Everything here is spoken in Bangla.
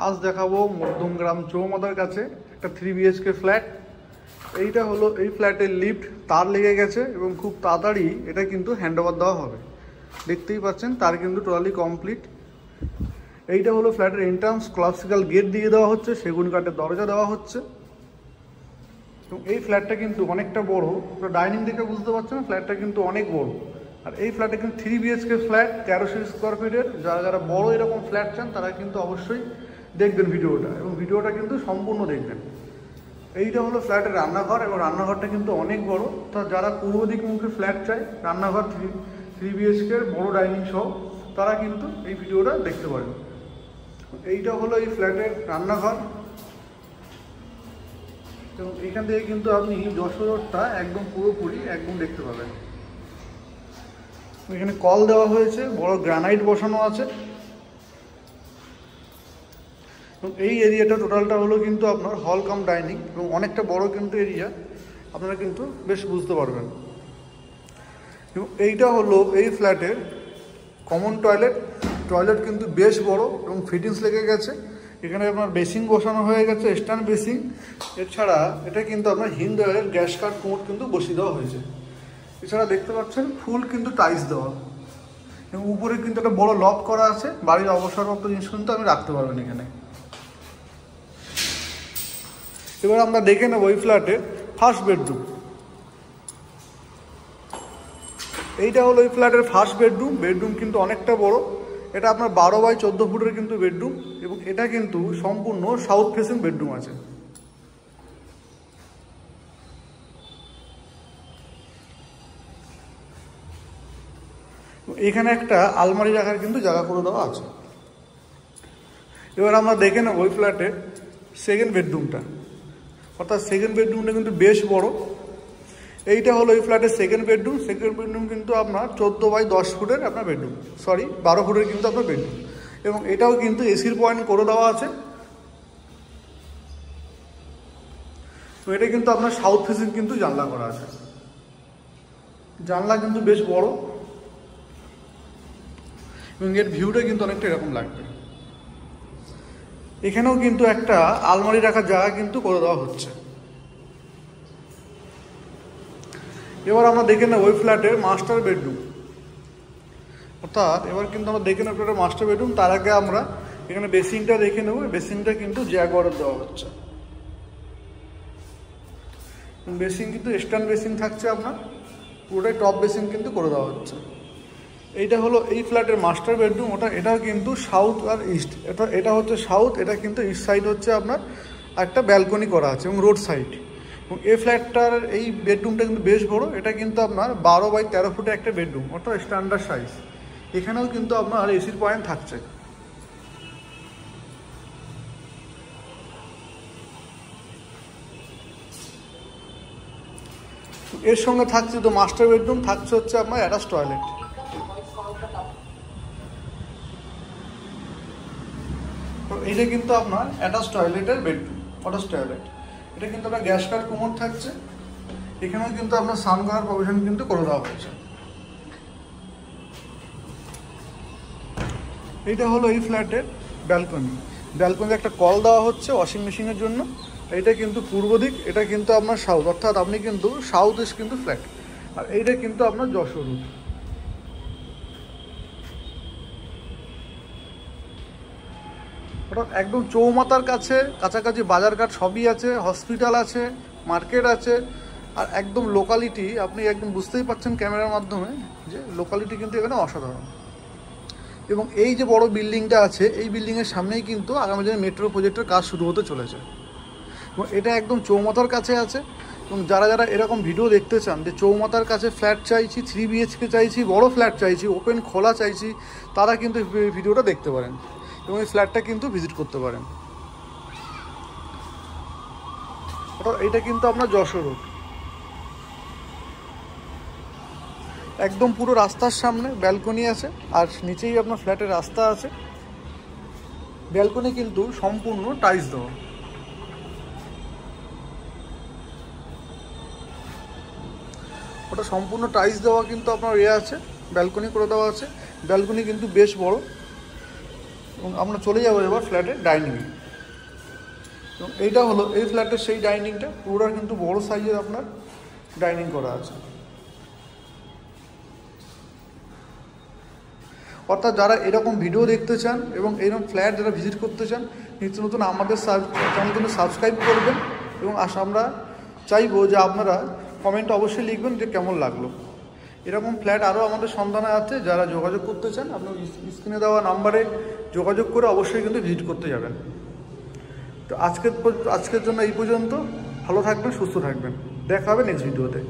আজ দেখাবো মধ্যমগ্রাম চৌমাথার কাছে একটা 3 BHK ফ্ল্যাট। এইটা হলো এই ফ্ল্যাটের লিফট তার লেগে গেছে এবং খুব তাড়াতাড়ি এটা কিন্তু হ্যান্ডওভার দেওয়া হবে। দেখতেই পাচ্ছেন তার কিন্তু টোটালি কমপ্লিট। এইটা হলো ফ্ল্যাটের এন্ট্রান্স, ক্লাসিক্যাল গেট দিয়ে দেওয়া হচ্ছে, সেগুন কাঠের দরজা দেওয়া হচ্ছে। এবং এই ফ্ল্যাটটা কিন্তু অনেকটা বড়, ডাইনিং দেখে বুঝতে পারছেন ফ্ল্যাটটা কিন্তু অনেক বড়। আর এই ফ্ল্যাটে কিন্তু 3 BHK ফ্ল্যাট 1300 স্কোয়ার ফিটের। যারা যারা বড় এরকম ফ্ল্যাট চান তারা কিন্তু অবশ্যই দেখবেন ভিডিওটা, এবং ভিডিওটা কিন্তু সম্পূর্ণ দেখবেন। এইটা হলো ফ্ল্যাটের রান্নাঘর, এবং রান্নাঘরটা কিন্তু অনেক বড়। তা যারা পূর্ব দিক মুখে ফ্ল্যাট চায়, রান্নাঘর 3 BHK বড় ডাইনিং সহ, তারা কিন্তু এই ভিডিওটা দেখতে পারেন। এইটা হলো এই ফ্ল্যাটের রান্নাঘর, এবং এখান থেকে কিন্তু আপনি যশোর রোডটা একদম পুরোপুরি একদম দেখতে পাবেন। এখানে কল দেওয়া হয়েছে, বড় গ্রানাইট বসানো আছে। এবং এই এরিয়াটা টোটালটা হলো কিন্তু আপনার হল কাম ডাইনিং, এবং অনেকটা বড় কিন্তু এরিয়া, আপনারা কিন্তু বেশ বুঝতে পারবেন। এবং এইটা হলো এই ফ্ল্যাটের কমন টয়লেট। টয়লেট কিন্তু বেশ বড় এবং ফিটিংস লেগে গেছে। এখানে আপনার বেসিং বসানো হয়ে গেছে, স্ট্যান্ড বেসিং। এছাড়া এটা কিন্তু আপনার হিন্দওয়েলের গ্যাস কাট কোমোড কিন্তু বসিয়ে দেওয়া হয়েছে। এছাড়া দেখতে পাচ্ছেন ফুল কিন্তু টাইলস দেওয়া, এবং উপরে কিন্তু একটা বড় লক করা আছে। বাড়ির অবসরপ্রাপ্ত জিনিস কিন্তু আপনি রাখতে পারবেন এখানে। এবার আমরা দেখে নেব এই ফ্ল্যাটের ফার্স্ট বেডরুম। এইটা হলো এই ফ্ল্যাটের ফার্স্ট বেডরুম। বেডরুম কিন্তু অনেকটা বড়। এটা আপনার 12 বাই 14 ফুটের কিন্তু বেডরুম, এবং এটা কিন্তু সম্পূর্ণ সাউথ ফেসিং বেডরুম আছে। এখানে একটা আলমারি রাখার কিন্তু জায়গা করে দেওয়া আছে। এবার আমরা দেখে নেব ওই ফ্ল্যাটের সেকেন্ড বেডরুমটা, অর্থাৎ সেকেন্ড বেডরুমটা কিন্তু বেশ বড়। এইটা হলো এই ফ্ল্যাটের সেকেন্ড বেডরুম। সেকেন্ড বেডরুম কিন্তু আপনার 14 বাই 10 ফুটের আপনার বেডরুম, 12 ফুটের কিন্তু আপনার বেডরুম, এবং এটাও কিন্তু এসির পয়েন্ট করে দেওয়া আছে। তো এটা কিন্তু আপনার সাউথ ফেসিং কিন্তু জানলা করা আছে। জানলা কিন্তু বেশ বড়, এবং এর ভিউটা কিন্তু অনেকটা এরকম লাগবে। এখানেও কিন্তু একটা আলমারি রাখার জায়গা কিন্তু করে দেওয়া হচ্ছে। এবার আমরা দেখে নেব ওই ফ্ল্যাটের মাস্টার বেডরুম, অর্থাৎ এবার কিন্তু আমরা দেখে নেব ফ্ল্যাটের মাস্টার বেডরুম। তার আগে আমরা এখানে বেসিংটা দেখে নেব। বেসিংটা কিন্তু জ্যাগুয়ারের দেওয়া হচ্ছে। বেসিং কিন্তু স্ট্যান্ড বেসিং থাকছে আপনার, পুরোটাই টপ বেসিং কিন্তু করে দেওয়া হচ্ছে। এইটা হলো এই ফ্ল্যাটের মাস্টার বেডরুম। এটাও কিন্তু সাউথ আর ইস্ট। এটা হচ্ছে সাউথ, এটা কিন্তু ইস্ট সাইড হচ্ছে আপনার একটা ব্যালকনি করা আছে, এবং রোড সাইড। এবং এই ফ্ল্যাটটার এই বেডরুমটা কিন্তু বেশ বড়। এটা কিন্তু আপনার 12 বাই 13 ফুটের একটা বেডরুম, অর্থাৎ স্ট্যান্ডার্ড সাইজ। এখানেও কিন্তু আপনার এসির পয়েন্ট থাকছে। এর সঙ্গে থাকছে তো মাস্টার বেডরুম, থাকছে হচ্ছে আপনার অ্যাটাচ টয়লেট। এইটা কিন্তু আপনার অ্যাটাচ টয়লেটের বেডরুম, অ্যাটাচ টয়লেট। এটা কিন্তু আপনার গ্যাস কাট কোমোড থাকছে। এখানেও কিন্তু আপনার সান করার প্রভিশন কিন্তু করে দেওয়া হয়েছে। এইটা হলো এই ফ্ল্যাটের ব্যালকনি। ব্যালকনিতে একটা কল দেওয়া হচ্ছে ওয়াশিং মেশিনের জন্য। এইটা কিন্তু পূর্ব দিক, এটা কিন্তু আপনার সাউথ, অর্থাৎ আপনি কিন্তু সাউথ ইস্ট কিন্তু ফ্ল্যাট। আর এইটা কিন্তু আপনার যশোর রোড। অর্থাৎ একদম চৌমাথার কাছে, কাছাকাছি বাজারঘাট সবই আছে, হসপিটাল আছে, মার্কেট আছে। আর একদম লোকালিটি আপনি একদম বুঝতেই পারছেন ক্যামেরার মাধ্যমে যে লোকালিটি কিন্তু এখানে অসাধারণ। এবং এই যে বড় বিল্ডিংটা আছে, এই বিল্ডিংয়ের সামনেই কিন্তু আগামী দিনে মেট্রো প্রজেক্টের কাজ শুরু হতে চলেছে। এবং এটা একদম চৌমাথার কাছে আছে। এবং যারা যারা এরকম ভিডিও দেখতে চান যে চৌমাথার কাছে ফ্ল্যাট চাইছি, 3 BHK চাইছি, বড় ফ্ল্যাট চাইছি, ওপেন খোলা চাইছি, তারা কিন্তু ভিডিওটা দেখতে পারেন এবং এই ফ্ল্যাটটা কিন্তু ভিজিট করতে পারেন। ওটা এইটা কিন্তু আপনার যশোর রোড, একদম পুরো রাস্তার সামনে ব্যালকনি আছে, আর নিচেই আপনার ফ্ল্যাটের রাস্তা আছে। ব্যালকনি কিন্তু সম্পূর্ণ টাইলস দেওয়া। ওটা সম্পূর্ণ টাইলস দেওয়া কিন্তু আপনার আছে, ব্যালকনি করে দেওয়া আছে। ব্যালকনি কিন্তু বেশ বড়। এবং আমরা চলে যাবো এবার ফ্ল্যাটের ডাইনিংয়ে। এবং এইটা হলো এই ফ্ল্যাটের সেই ডাইনিংটা, পুরোটা কিন্তু বড় সাইজের আপনার ডাইনিং করা আছে। অর্থাৎ যারা এরকম ভিডিও দেখতে চান এবং এরকম ফ্ল্যাট যারা ভিজিট করতে চান, নিত্য নতুন আমাদের চ্যানেল কিন্তু সাবস্ক্রাইব করবেন। এবং আমরা চাইবো যে আপনারা কমেন্টে অবশ্যই লিখবেন যে কেমন লাগলো। এরকম ফ্ল্যাট আরও আমাদের সন্ধানে আছে, যারা যোগাযোগ করতে চান আপনি স্ক্রিনে দেওয়া নাম্বারে যোগাযোগ করে অবশ্যই কিন্তু ভিজিট করতে যাবেন। তো আজকের জন্য এই পর্যন্ত। ভালো থাকবেন, সুস্থ থাকবেন, দেখা হবে নেক্সট ভিডিওতে।